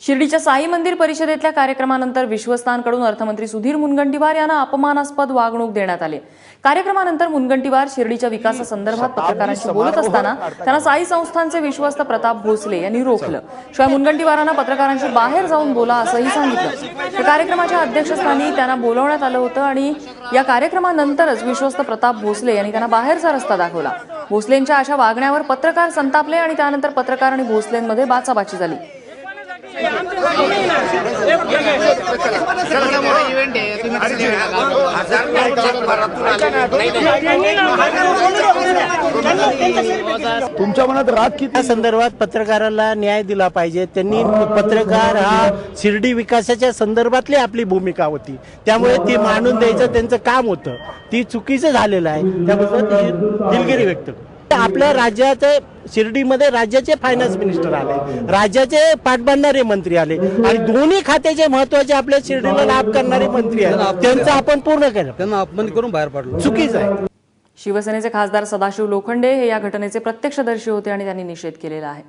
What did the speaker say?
शिर्डीच्या साई मंदिर परिषदेतल्या कार्यक्रमानंतर विश्वस्तांकडून अर्थमंत्री सुधीर मुनगंटीवार यांना अपमानास्पद वागणूक देण्यात आली। कार्यक्रमानंतर मुनगंटीवार शिर्डीच्या विकासासंदर्भात पत्रकारांशी बोलत असताना त्यांना साई संस्थानचे विश्वस्त प्रताप भोसले यांनी रोखलं। शिवाय मुनगंटीवारांना पत्रकारांशी बाहेर जाऊन बोला असंही सांगितलं। या कार्यक्रमाच्या अध्यक्षस्थानी त्यांना बोलवण्यात आलं होतं आणि या कार्यक्रमानंतरच विश्वस्त प्रताप भोसले यांनी त्यांना बाहेरचा रस्ता दाखवला। भोसलेंच्या अशा वागण्यावर पत्रकार संतापले आणि त्यानंतर पत्रकार आणि भोसलेंमध्ये बाचाबाची झाली। तुमच्या मनात राग किती संदर्भात पत्रकाराला न्याय दिला पाहिजे। त्यांनी पत्रकार हा शिर्डी विकासाच्या संदर्भातली आपली भूमिका होती, त्यामुळे ती मांडून द्यायचं त्यांचं काम होतं। ती चुकीचं झालेलं आहे, त्याबद्दल दिलगिरी व्यक्त करतो। आपल्या राज्याचे शिर्डीमध्ये राज्याचे फायनान्स मिनिस्टर आले, राज्याचे पाटबंधारे मंत्री आले आणि दोन्ही खात्याचे महत्त्वाचे आपल्या शिर्डीला लाभ करणारे मंत्री आहेत, त्यांचं आपण पूर्ण केलं, त्यांना अपमान करून बाहेर पाडलं, चुकीचं आहे। शिवसेनेचे खासदार सदाशिव लोखंडे हे या घटनेचे प्रत्यक्षदर्शी होते आणि त्यांनी निषेध केलेला आहे।